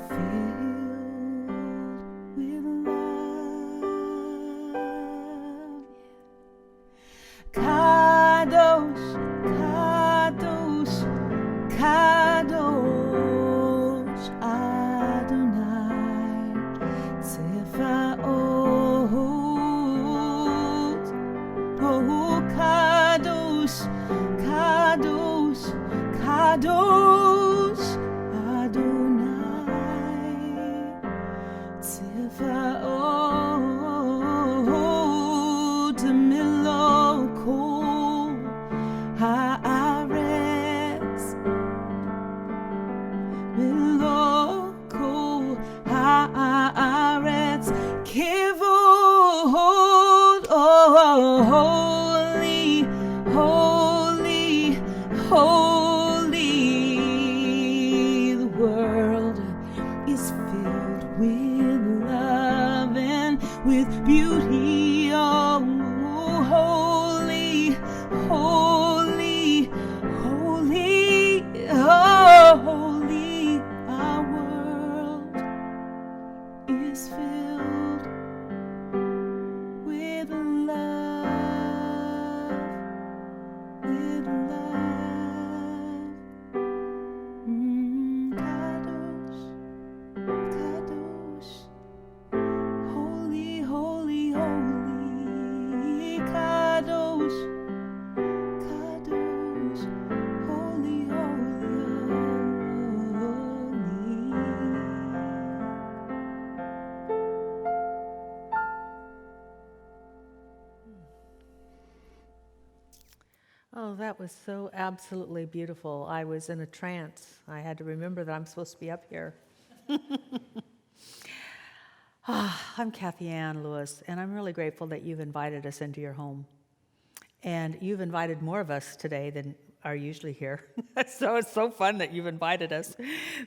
filled with love. Kadosh, Kadosh, Kadosh, Adonai, Tsefaot. Oh, Kadosh, Kadosh, Kadosh, Adonai, Tsefaot, Miloko, Haaretz, Miloko, Haaretz, Kivod, holy, holy, holy. The world is filled with love and with beauty. Oh, holy, holy, holy, oh, holy. Our world is filled with love, with love. Kadosh, Kadosh, holy, holy, holy. Kadosh, Kadosh, holy, holy, holy. Oh, that was so absolutely beautiful. I was in a trance. I had to remember that I'm supposed to be up here. I'm Kathianne Lewis, and I'm really grateful that you've invited us into your home. And you've invited more of us today than are usually here. So it's so fun that you've invited us,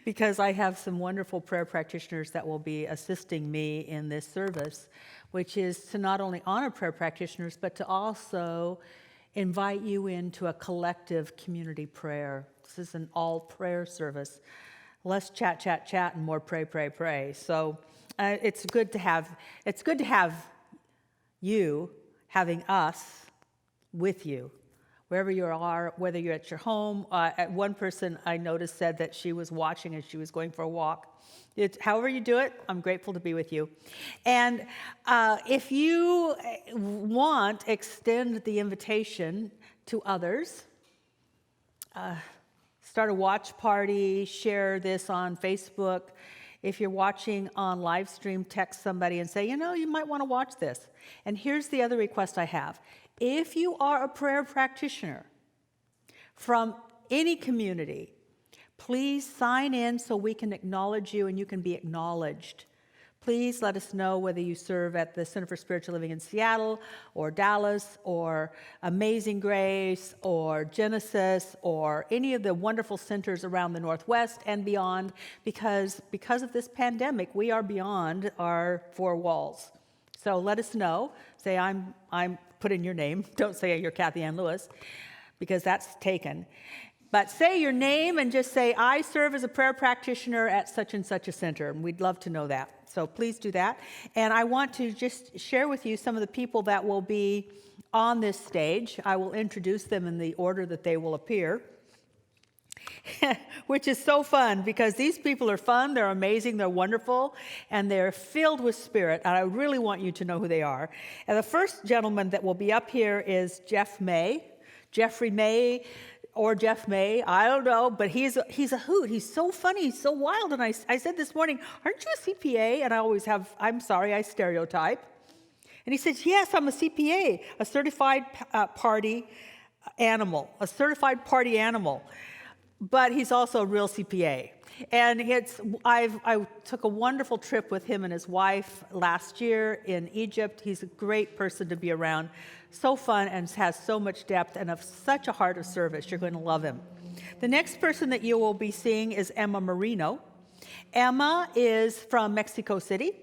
because I have some wonderful prayer practitioners that will be assisting me in this service, which is to not only honor prayer practitioners, but to also invite you into a collective community prayer. This is an all prayer service. Less chat, chat, chat, and more pray, pray, pray. So it's good to have you having us with you, wherever you are, whether you're at your home. One person I noticed said that she was watching as she was going for a walk. However you do it, I'm grateful to be with you. And if you want, extend the invitation to others. Start a watch party, share this on Facebook. If you're watching on live stream, text somebody and say, you might want to watch this. And here's the other request I have. If you are a prayer practitioner from any community, please sign in so we can acknowledge you and you can be acknowledged. Please let us know whether you serve at the Center for Spiritual Living in Seattle or Dallas or Amazing Grace or Genesis or any of the wonderful centers around the Northwest and beyond, because of this pandemic, we are beyond our four walls. So let us know. Say, I'm put in your name. Don't say you're Kathianne Lewis, because that's taken. But say your name and just say, I serve as a prayer practitioner at such and such a center. And we'd love to know that. So please do that. And I want to just share with you some of the people that will be on this stage. I will introduce them in the order that they will appear, which is so fun, because these people are fun, they're amazing, they're wonderful, and they're filled with spirit. And I really want you to know who they are. And the first gentleman that will be up here is Jeffrey May, or Jeff May, I don't know, but he's a hoot. He's so funny, he's so wild. And I said this morning, aren't you a CPA? And I always have, I'm sorry, I stereotype. And he says, yes, I'm a CPA, a certified party animal. But he's also a real CPA. And I took a wonderful trip with him and his wife last year in Egypt. He's a great person to be around. So fun and has so much depth and of such a heart of service. You're going to love him. The next person that you will be seeing is Emma Moreno. Emma is from Mexico City.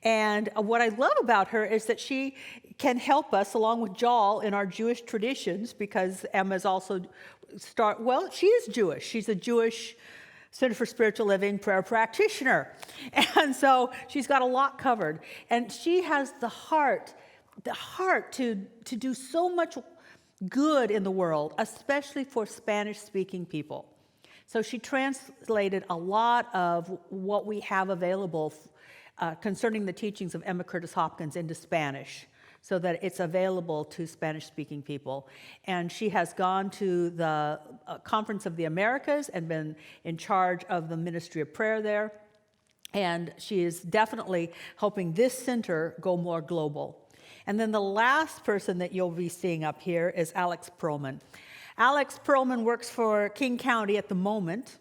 And what I love about her is that she can help us, along with Jal, in our Jewish traditions, because Emma is also she is Jewish. She's a Jewish Center for Spiritual Living prayer practitioner. And so she's got a lot covered. And she has the heart to do so much good in the world, especially for Spanish-speaking people. So she translated a lot of what we have available concerning the teachings of Emma Curtis Hopkins into Spanish, so that it's available to Spanish-speaking people. And she has gone to the Conference of the Americas and been in charge of the Ministry of Prayer there. And she is definitely helping this center go more global. And then the last person that you'll be seeing up here is Alex Perlman. Alex Perlman works for King County at the moment.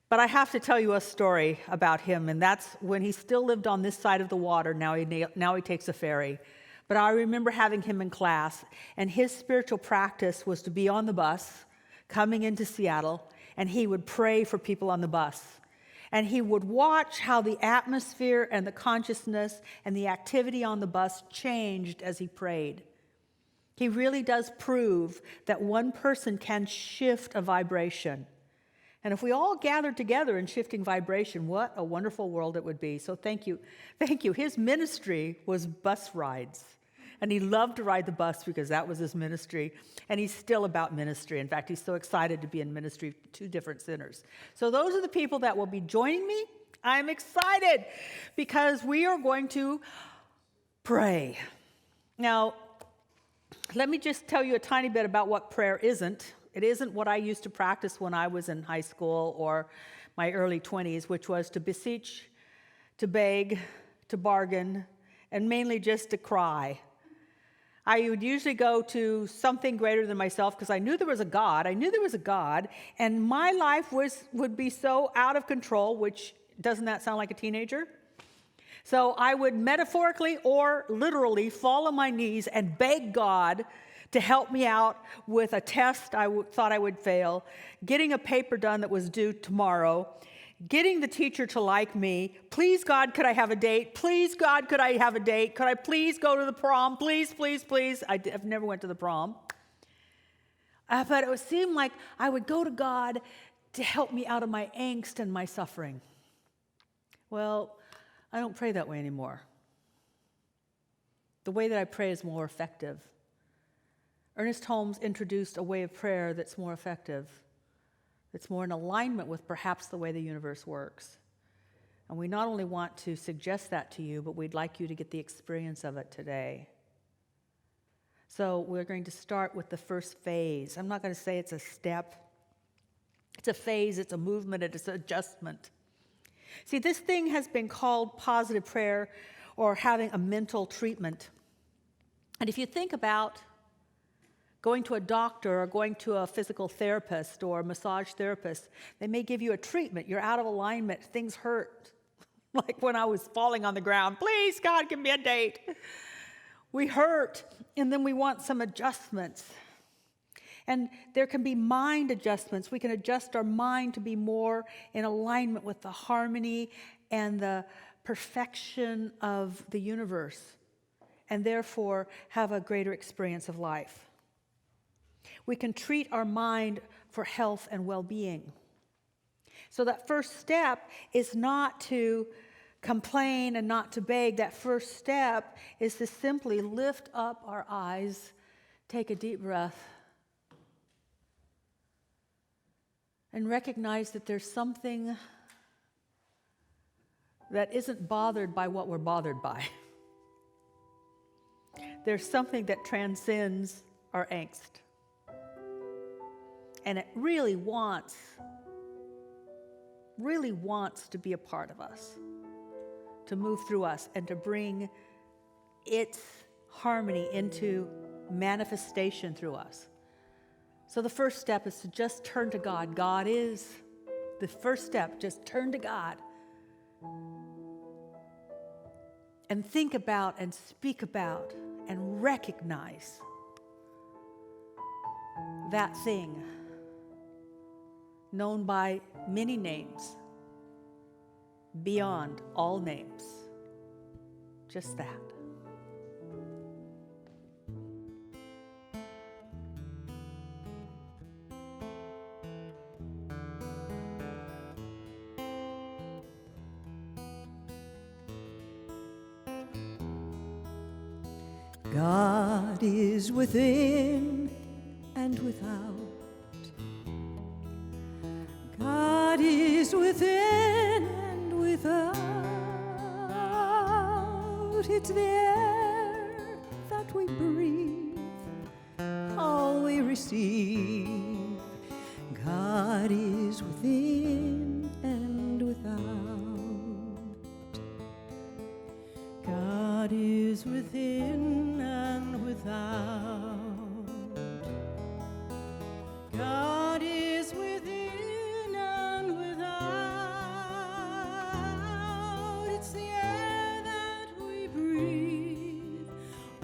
But I have to tell you a story about him, and that's when he still lived on this side of the water. Now he takes a ferry. But I remember having him in class, and his spiritual practice was to be on the bus coming into Seattle, and he would pray for people on the bus. And he would watch how the atmosphere and the consciousness and the activity on the bus changed as he prayed. He really does prove that one person can shift a vibration. And if we all gathered together in shifting vibration, what a wonderful world it would be. So thank you. Thank you. His ministry was bus rides. And he loved to ride the bus because that was his ministry. And he's still about ministry. In fact, he's so excited to be in ministry at 2 different centers. So those are the people that will be joining me. I'm excited because we are going to pray. Now, let me just tell you a tiny bit about what prayer isn't. It isn't what I used to practice when I was in high school or my early 20s, which was to beseech, to beg, to bargain, and mainly just to cry. I would usually go to something greater than myself because I knew there was a God. And my life would be so out of control, which doesn't that sound like a teenager? So I would metaphorically or literally fall on my knees and beg God to help me out with a test I thought I would fail, getting a paper done that was due tomorrow, getting the teacher to like me. Please, God, could I have a date? Please, God, could I have a date? Could I please go to the prom? Please, please, please. I've never went to the prom. But it would seem like I would go to God to help me out of my angst and my suffering. Well, I don't pray that way anymore. The way that I pray is more effective. Ernest Holmes introduced a way of prayer that's more effective. It's more in alignment with perhaps the way the universe works. And we not only want to suggest that to you, but we'd like you to get the experience of it today. So we're going to start with the first phase. I'm not going to say it's a step. It's a phase, it's a movement, it's an adjustment. See, this thing has been called positive prayer or having a mental treatment. And if you think about going to a doctor or going to a physical therapist or a massage therapist, they may give you a treatment. You're out of alignment. Things hurt. Like when I was falling on the ground. Please, God, give me a date. We hurt, and then we want some adjustments. And there can be mind adjustments. We can adjust our mind to be more in alignment with the harmony and the perfection of the universe, and therefore have a greater experience of life. We can treat our mind for health and well-being. So that first step is not to complain and not to beg. That first step is to simply lift up our eyes, take a deep breath, and recognize that there's something that isn't bothered by what we're bothered by. There's something that transcends our angst. And it really wants to be a part of us, to move through us, and to bring its harmony into manifestation through us. So the first step is to just turn to God. God is the first step. Just turn to God. And think about and speak about and recognize that thing known by many names, beyond all names. Just that. God is within and without. God is within and without. It's the air that we breathe, all we receive. God is within and without. God is within and without. God is within and without. It's the air that we breathe,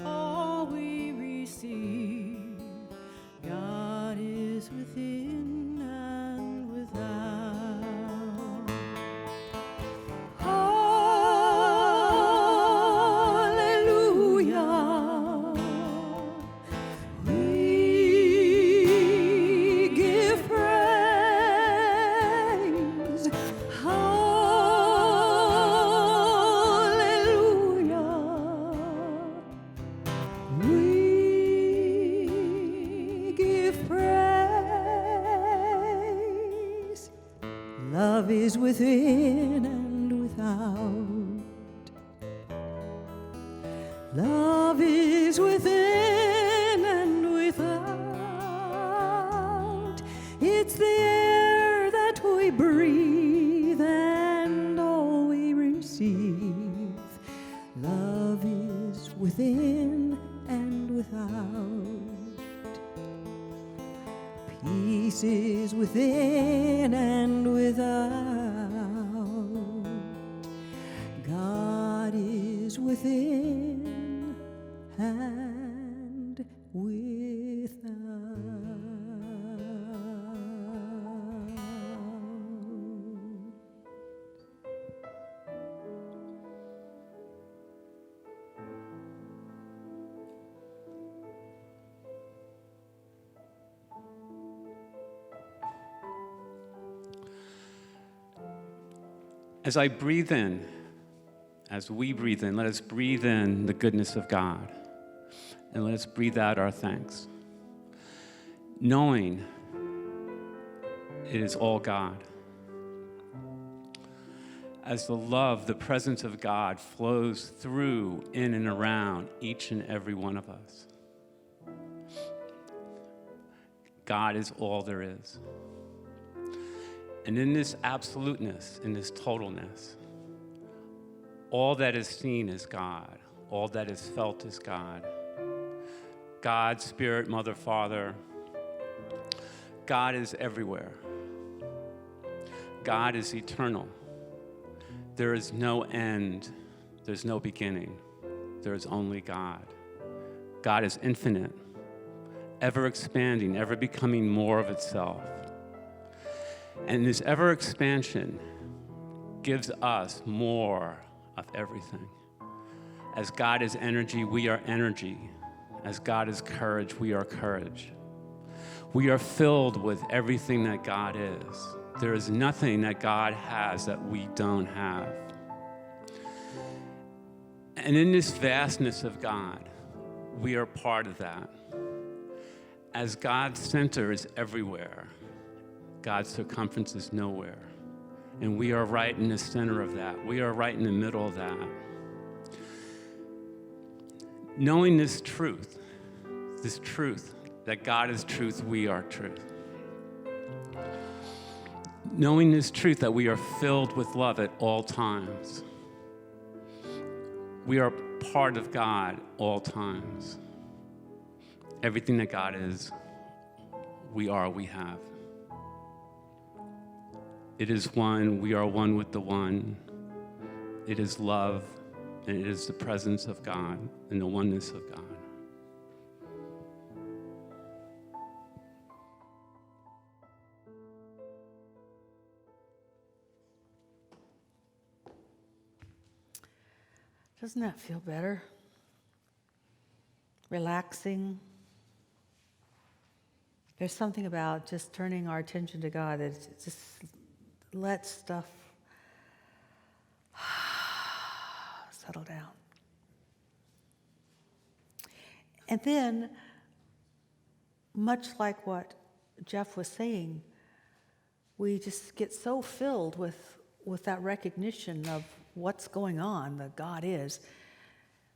all we receive. God is within and without. Hallelujah. We give praise. Hallelujah. We give praise. Love is within and without. Love is within and without. It's the air that we breathe and all we receive. Love is within and without. Peace is within and without. God is within and without. As I breathe in, as we breathe in, let us breathe in the goodness of God, and let us breathe out our thanks, knowing it is all God. As the love, the presence of God flows through, in, and around each and every one of us. God is all there is. And in this absoluteness, in this totalness, all that is seen is God. All that is felt is God. God, Spirit, Mother, Father. God is everywhere. God is eternal. There is no end. There's no beginning. There is only God. God is infinite, ever expanding, ever becoming more of itself. And this ever expansion gives us more of everything. As God is energy, we are energy. As God is courage, we are courage. We are filled with everything that God is. There is nothing that God has that we don't have. And in this vastness of God, we are part of that. As God's center is everywhere, God's circumference is nowhere. And we are right in the center of that. We are right in the middle of that. Knowing this truth that God is truth, we are truth. Knowing this truth that we are filled with love at all times. We are part of God all times. Everything that God is, we are, we have. It is one, we are one with the one. It is love, and it is the presence of God and the oneness of God. Doesn't that feel better? Relaxing. There's something about just turning our attention to God that just lets stuff settle down. And then, much like what Jeff was saying, we just get so filled with that recognition of what's going on, that God is,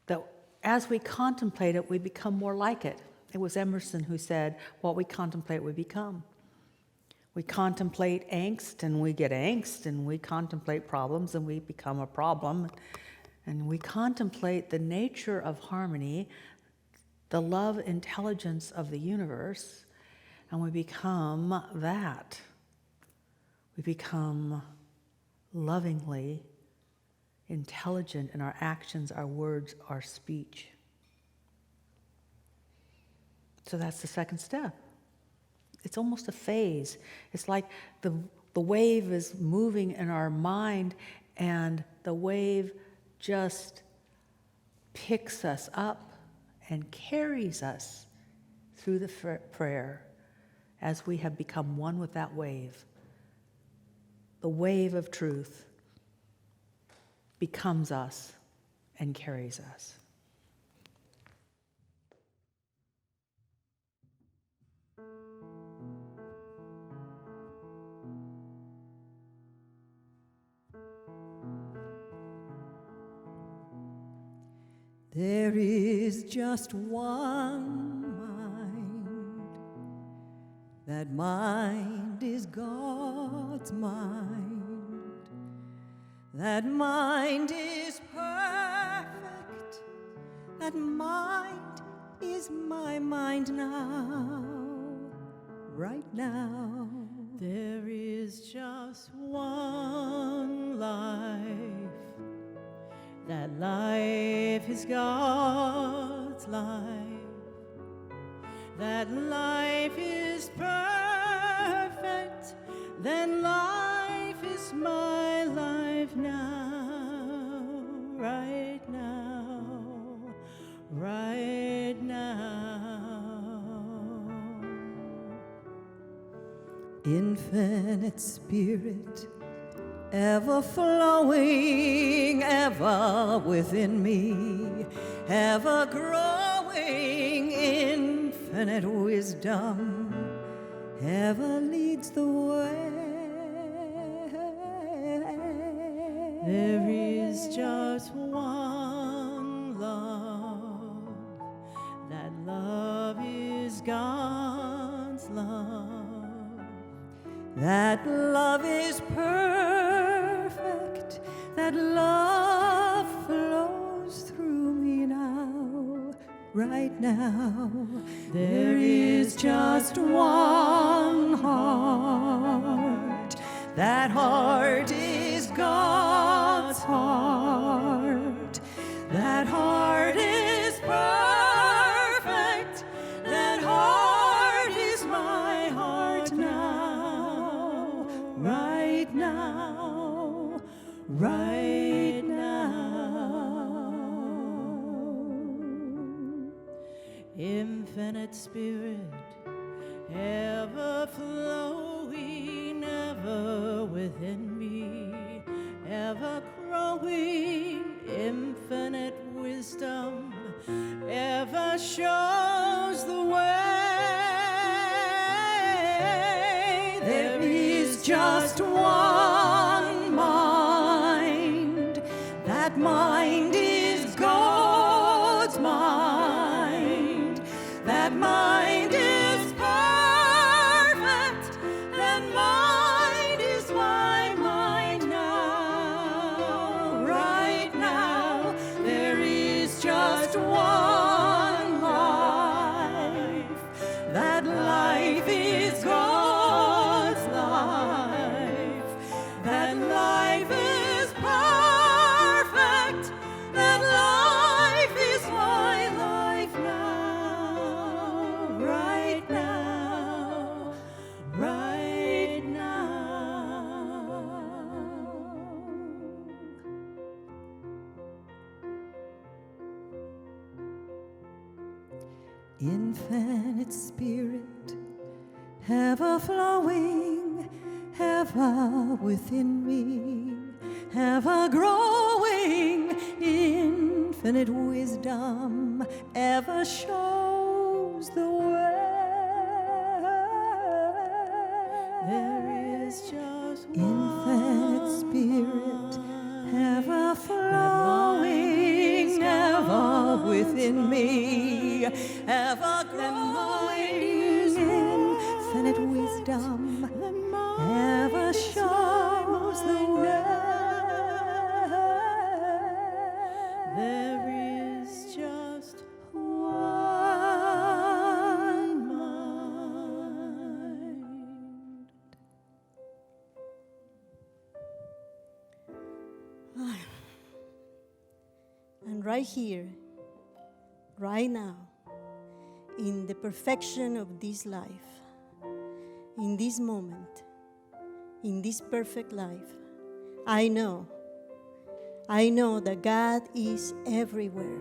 that as we contemplate it, we become more like it. It was Emerson who said, what we contemplate, we become. We contemplate angst, and we get angst, and we contemplate problems, and we become a problem. And we contemplate the nature of harmony, the love intelligence of the universe, and we become that. We become lovingly intelligent in our actions, our words, our speech. So that's the second step. It's almost a phase. It's like the wave is moving in our mind, and the wave just picks us up and carries us through the prayer as we have become one with that wave. The wave of truth becomes us and carries us. There is just one mind. That mind is God's mind. That mind is perfect. That mind is my mind now, right now. There is just one life. That life is God's life. That life is perfect. That life is my life now, right now, right now. Infinite Spirit, ever flowing, ever within me, ever growing, infinite wisdom, ever leads the way. There is just one love. That love is God's love. That love is perfect. That love flows through me now, right now. There is just one heart. That heart is God's heart. That heart is perfect. That heart is my heart now, right now, right now. Infinite Spirit, ever flowing, ever within me, ever growing, infinite wisdom, ever shows the way. There is just one mind. That mind is God's mind. That mind is perfect. That mind is my mind now, right now. There is just one life. That life is God's life. That life is perfect. That life is my life now, right now, right now. Infinite Spirit, ever flowing, ever within me, ever growing, infinite infinite wisdom ever shows the way. There is just Infinite one Spirit, mind ever flowing, ever within me, ever growing. Infinite wisdom ever shows the way. There is just One mind. And right here, right now, in the perfection of this life, in this moment, in this perfect life, I know that God is everywhere.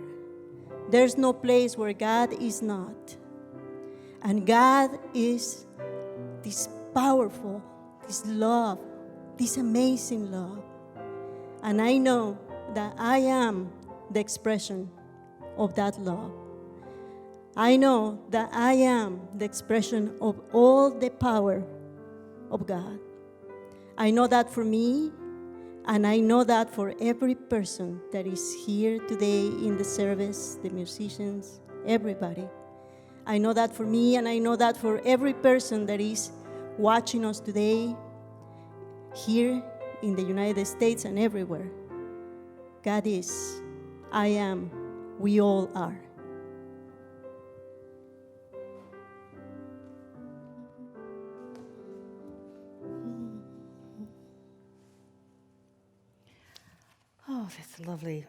There's no place where God is not. And God is this powerful, this love, this amazing love. And I know that I am the expression of that love. I know that I am the expression of all the power of God. I know that for me, and I know that for every person that is here today in the service, the musicians, everybody. I know that for me, and I know that for every person that is watching us today, here in the United States and everywhere. God is, I am, we all are. Oh, that's lovely.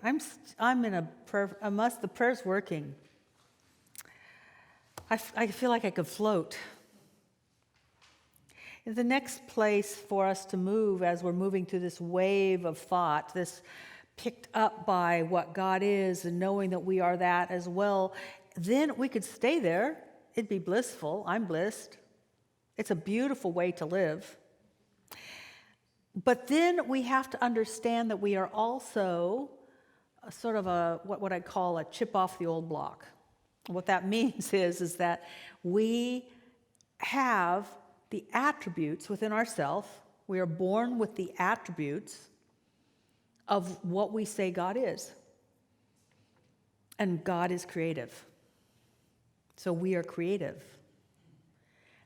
I'm in a prayer. The prayer's working. I feel like I could float. The next place for us to move as we're moving through this wave of thought, this picked up by what God is and knowing that we are that as well, then we could stay there. It'd be blissful. I'm blissed. It's a beautiful way to live. But then we have to understand that we are also a sort of what I call a chip off the old block. What that means is that we have the attributes within ourselves. We are born with the attributes of what we say God is. And God is creative. So we are creative.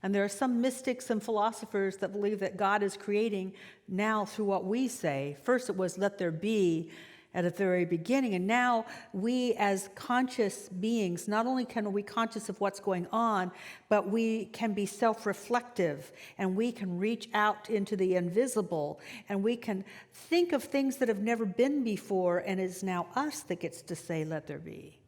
And there are some mystics and philosophers that believe that God is creating now through what we say. First it was let there be at the very beginning. And now we as conscious beings, not only can we be conscious of what's going on, but we can be self-reflective and we can reach out into the invisible and we can think of things that have never been before, and it's now us that gets to say, let there be.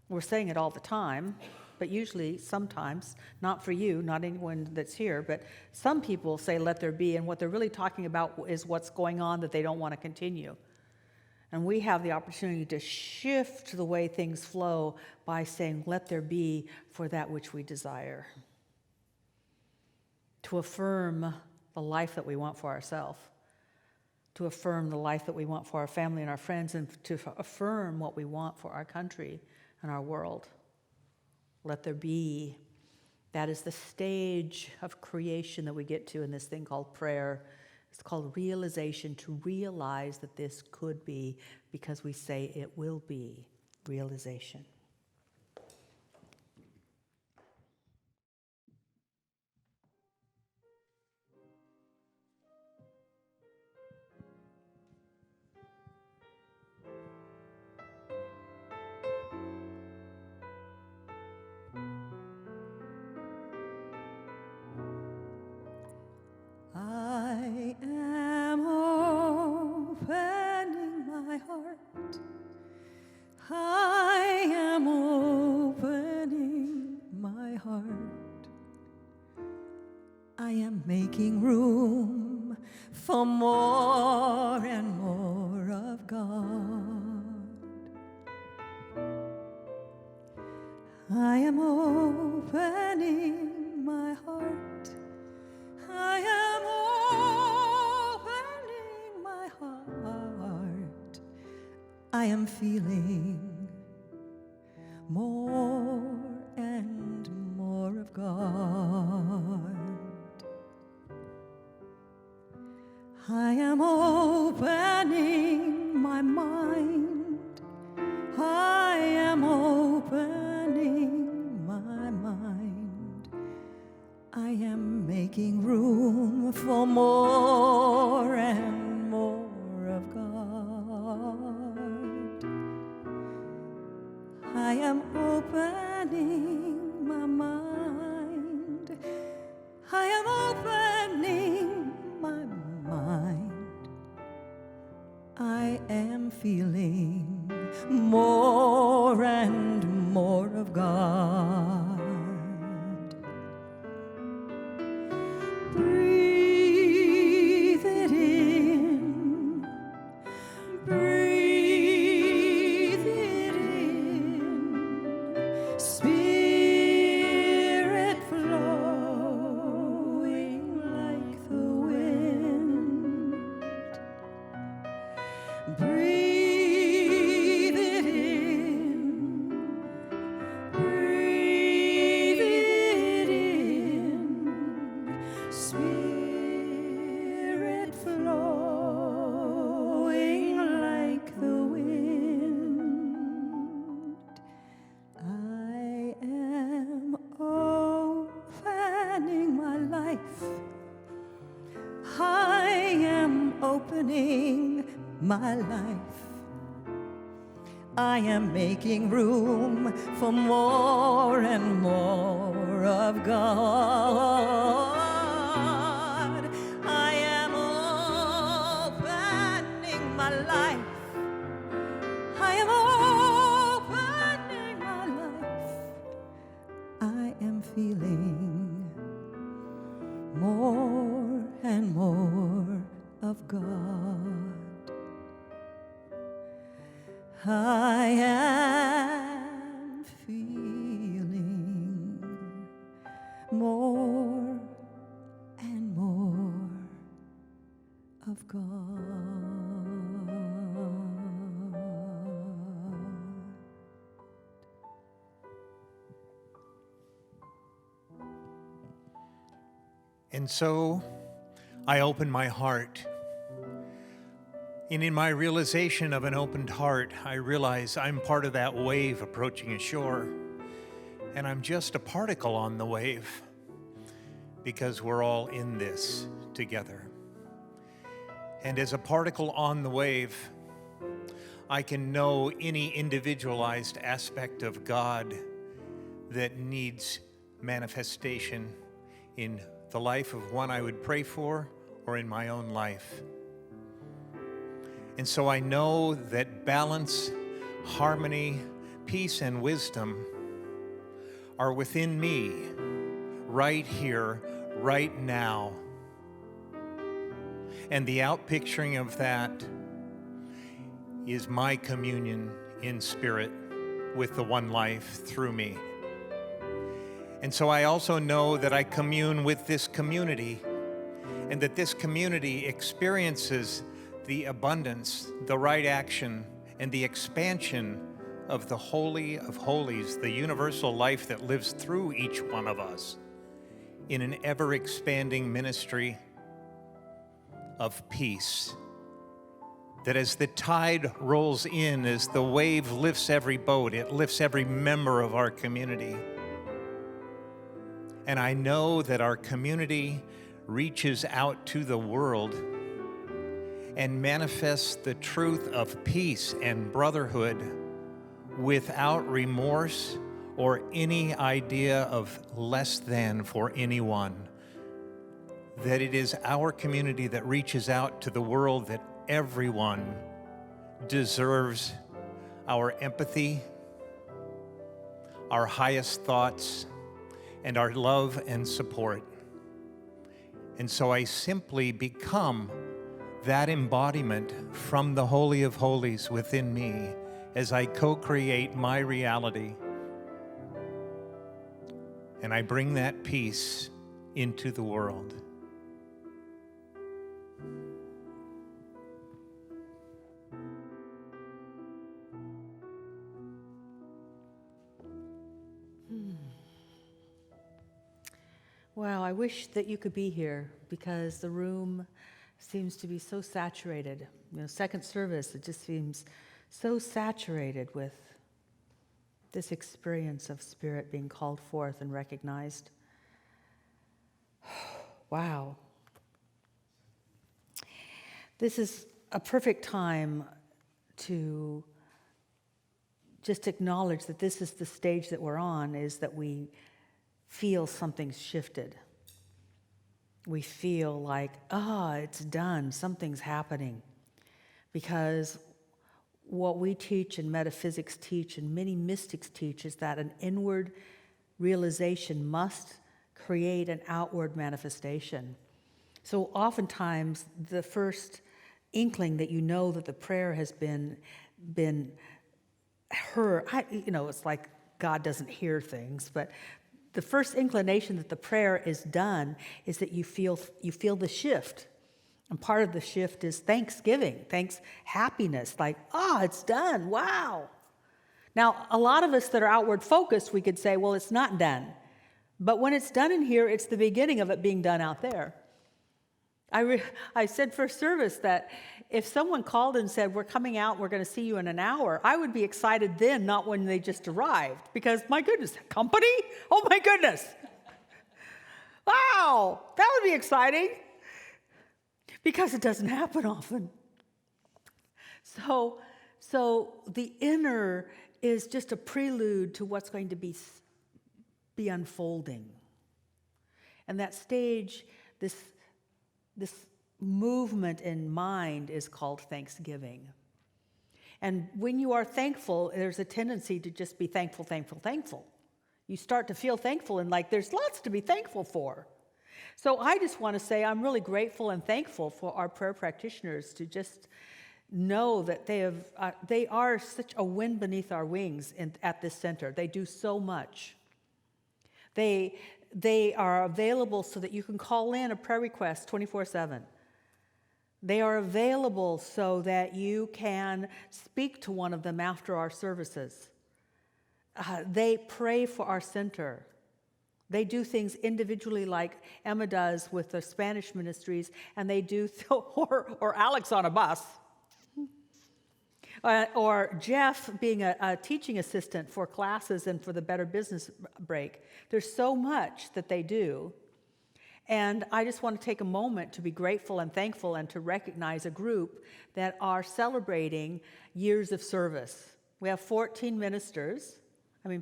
We're saying it all the time. But usually, sometimes, not for you, not anyone that's here, but some people say, let there be, and what they're really talking about is what's going on that they don't want to continue. And we have the opportunity to shift the way things flow by saying, let there be for that which we desire. To affirm the life that we want for ourselves, to affirm the life that we want for our family and our friends, and to affirm what we want for our country and our world. Let there be. That is the stage of creation that we get to in this thing called prayer. It's called realization, to realize that this could be, because we say it will be realization. I am opening my heart. I am opening my heart. I am making room for more and more of God. I am opening my heart. I am opening my heart. I am feeling more and more of God. I am opening my mind. I am opening my mind. I am making room for more and more of God. I am opening my mind. I am opening my mind. I am feeling more and more of God. Breathe it in. Breathe it in. Spirit flowing like the wind. Breathe it in. Breathe it in. Spirit flowing like the wind. I am opening my life. I am opening my life. I am making room for more and more of God. I am opening my life. I am opening my life. I am feeling more and more of God. I am feeling more and more of God. And so I open my heart. And in my realization of an opened heart, I realize I'm part of that wave approaching a shore. And I'm just a particle on the wave because we're all in this together. And as a particle on the wave, I can know any individualized aspect of God that needs manifestation in the life of one I would pray for or in my own life. And so I know that balance, harmony, peace, and wisdom are within me right here, right now. And the outpicturing of that is my communion in spirit with the one life through me. And so I also know that I commune with this community, and that this community experiences the abundance, the right action, and the expansion of the Holy of Holies, the universal life that lives through each one of us in an ever-expanding ministry of peace. That as the tide rolls in, as the wave lifts every boat, it lifts every member of our community. And I know that our community reaches out to the world and manifests the truth of peace and brotherhood without remorse or any idea of less than for anyone. That it is our community that reaches out to the world, that everyone deserves our empathy, our highest thoughts, and our love and support. And so I simply become that embodiment from the Holy of Holies within me as I co-create my reality. And I bring that peace into the world. Wow, I wish that you could be here because the room seems to be so saturated. Second service, it just seems so saturated with this experience of Spirit being called forth and recognized. Wow. This is a perfect time to just acknowledge that this is the stage that we're on, is that we feel something's shifted. We feel like, it's done, something's happening. Because what we teach and metaphysics teach and many mystics teach is that an inward realization must create an outward manifestation. So oftentimes the first inkling that you know that the prayer has been heard, it's like God doesn't hear things, but the first inclination that the prayer is done is that you feel the shift. And part of the shift is thanksgiving, happiness, like, it's done, wow. Now, a lot of us that are outward focused, we could say, well, it's not done. But when it's done in here, it's the beginning of it being done out there. I said first service that if someone called and said, we're coming out, we're going to see you in an hour, I would be excited then, not when they just arrived. Because, my goodness, company? Oh, my goodness. Wow, that would be exciting. Because it doesn't happen often. So the inner is just a prelude to what's going to be unfolding. And that stage, this movement in mind is called thanksgiving. And when you are thankful, there's a tendency to just be thankful, thankful, thankful. You start to feel thankful and like there's lots to be thankful for. So I just want to say I'm really grateful and thankful for our prayer practitioners to just know that they are such a wind beneath our wings at this center. They do so much. They are available so that you can call in a prayer request 24/7. They are available so that you can speak to one of them after our services. They pray for our center. They do things individually like Emma does with the Spanish ministries, and they do, or Alex on a bus, or Jeff being a teaching assistant for classes and for the Better Business Break. There's so much that they do. And I just want to take a moment to be grateful and thankful and to recognize a group that are celebrating years of service. We have 14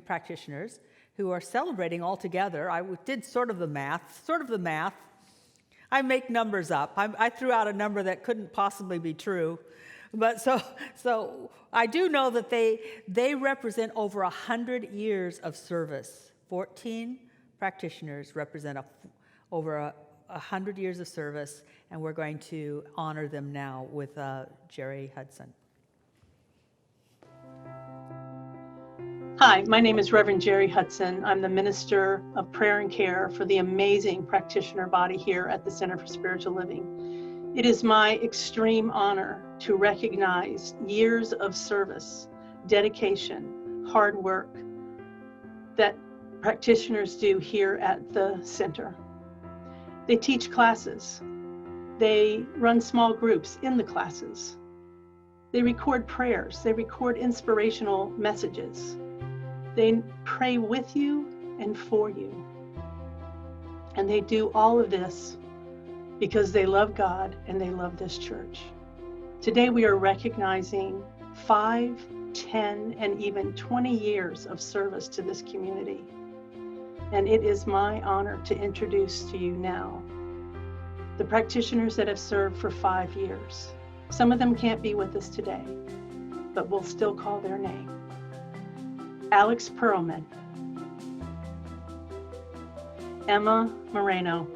practitioners, who are celebrating all together. I did sort of the math. I make numbers up. I threw out a number that couldn't possibly be true. But so I do know that they represent over 100 years of service. 14 practitioners represent over 100 years of service, and we're going to honor them now with Jerry Hudson. Hi, my name is Reverend Jerry Hudson. I'm the Minister of Prayer and Care for the amazing practitioner body here at the Center for Spiritual Living. It is my extreme honor to recognize years of service, dedication, hard work that practitioners do here at the center. They teach classes. They run small groups in the classes. They record prayers. They record inspirational messages. They pray with you and for you. And they do all of this because they love God and they love this church. Today we are recognizing 5, 10, and even 20 years of service to this community. And it is my honor to introduce to you now the practitioners that have served for 5 years. Some of them can't be with us today, but we'll still call their name. Alex Perlman, Emma Moreno,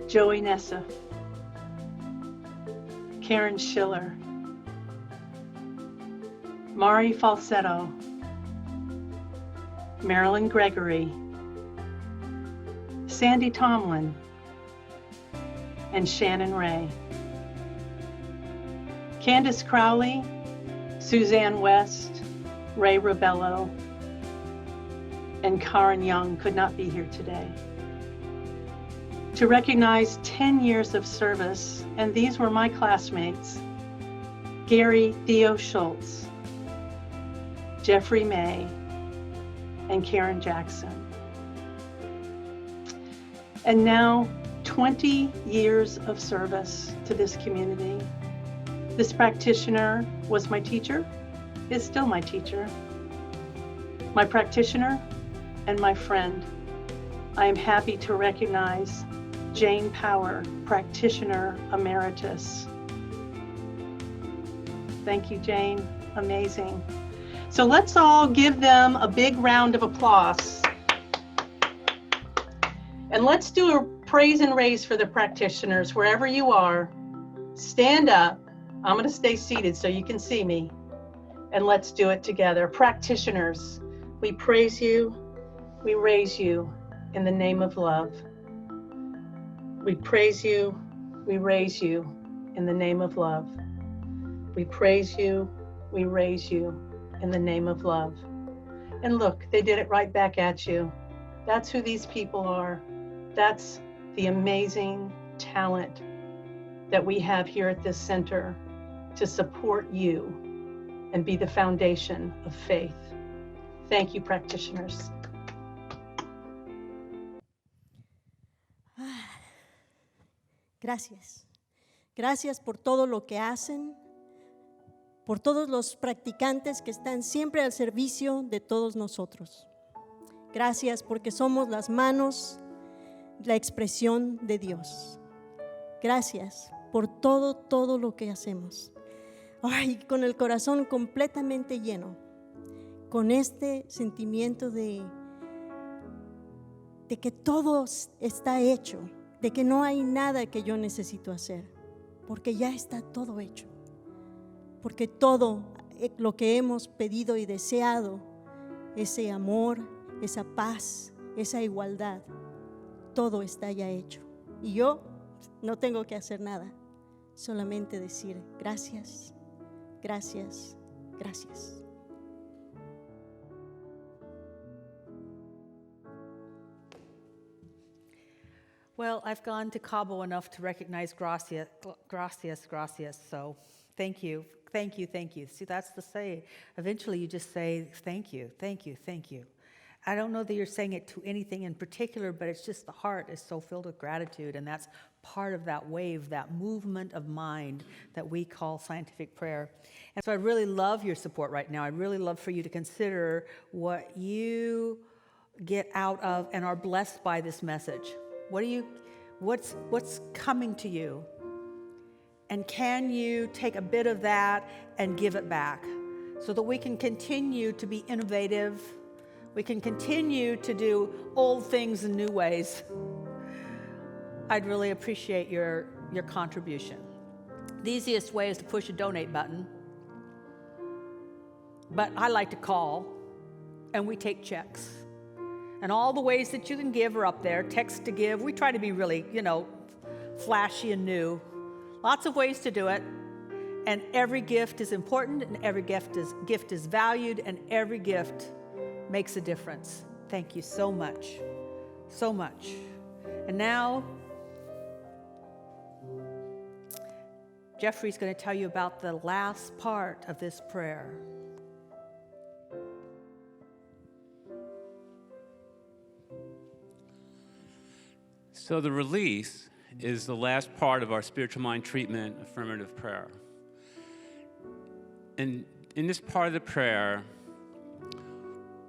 Joey Nessa, Karen Schiller, Mari Falsetto, Marilyn Gregory, Sandy Tomlin, and Shannon Ray. Candace Crowley, Suzanne West, Ray Robello, and Karen Young could not be here today. To recognize 10 years of service, and these were my classmates: Gary Theo Schultz, Jeffrey May, and Karen Jackson. And now, 20 years of service to this community. This practitioner was my teacher, is still my teacher, my practitioner, and my friend. I am happy to recognize Jane Power, Practitioner Emeritus. Thank you, Jane. Amazing. So let's all give them a big round of applause. And let's do a praise and raise for the practitioners wherever you are. Stand up. I'm going to stay seated so you can see me. And let's do it together. Practitioners, we praise you, we raise you in the name of love. We praise you, we raise you in the name of love. We praise you, we raise you in the name of love. And look, they did it right back at you. That's who these people are. That's the amazing talent that we have here at this center to support you and be the foundation of faith. Thank you, practitioners. Gracias. Gracias por todo lo que hacen, por todos los practicantes que están siempre al servicio de todos nosotros. Gracias porque somos las manos, la expresión de Dios. Gracias por todo lo que hacemos. Ay, con el corazón completamente lleno, con este sentimiento de que todo está hecho, de que no hay nada que yo necesito hacer, porque ya está todo hecho, porque todo lo que hemos pedido y deseado, ese amor, esa paz, esa igualdad, todo está ya hecho. Y yo no tengo que hacer nada, solamente decir gracias, gracias, gracias. Well, I've gone to Cabo enough to recognize gracias. So thank you. See, that's the say. Eventually you just say thank you. I don't know that you're saying it to anything in particular, but it's just the heart is so filled with gratitude, and that's part of that wave, that movement of mind that we call scientific prayer. And so I really love your support right now. I'd really love for you to consider what you get out of and are blessed by this message. What's coming to you? And can you take a bit of that and give it back so that we can continue to be innovative? We can continue to do old things in new ways. I'd really appreciate your contribution. The easiest way is to push a donate button, but I like to call, and we take checks. And all the ways that you can give are up there. Text to give. We try to be really, flashy and new. Lots of ways to do it. And every gift is important, and every gift is valued, and every gift makes a difference. Thank you so much. So much. And now, Jeffrey's going to tell you about the last part of this prayer. So the release is the last part of our spiritual mind treatment affirmative prayer. And in this part of the prayer,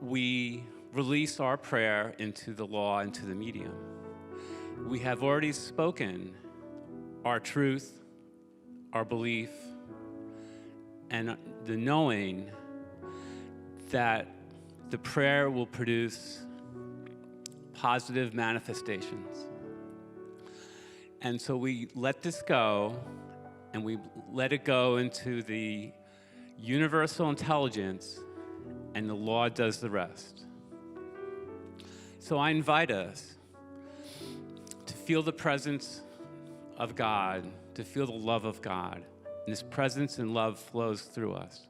we release our prayer into the law, into the medium. We have already spoken our truth, our belief, and the knowing that the prayer will produce positive manifestations. And so we let this go, and we let it go into the universal intelligence, and the law does the rest. So I invite us to feel the presence of God, to feel the love of God. And this presence and love flows through us.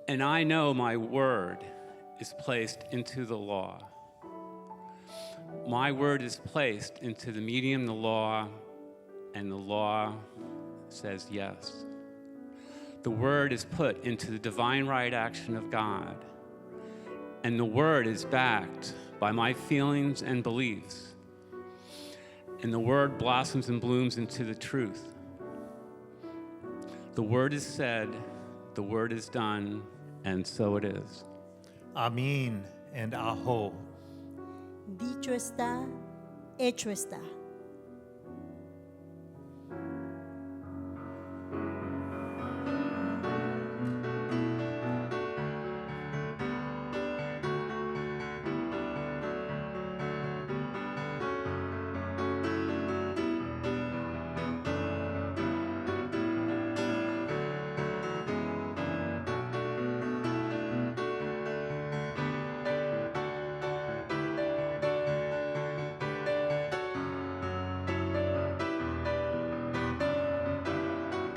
And I know my word is placed into the law. My word is placed into the medium, the law, and the law says yes. The word is put into the divine right action of God, and the word is backed by my feelings and beliefs, and the word blossoms and blooms into the truth. The word is said, the word is done, and so it is. Amin and aho. Dicho está, hecho está.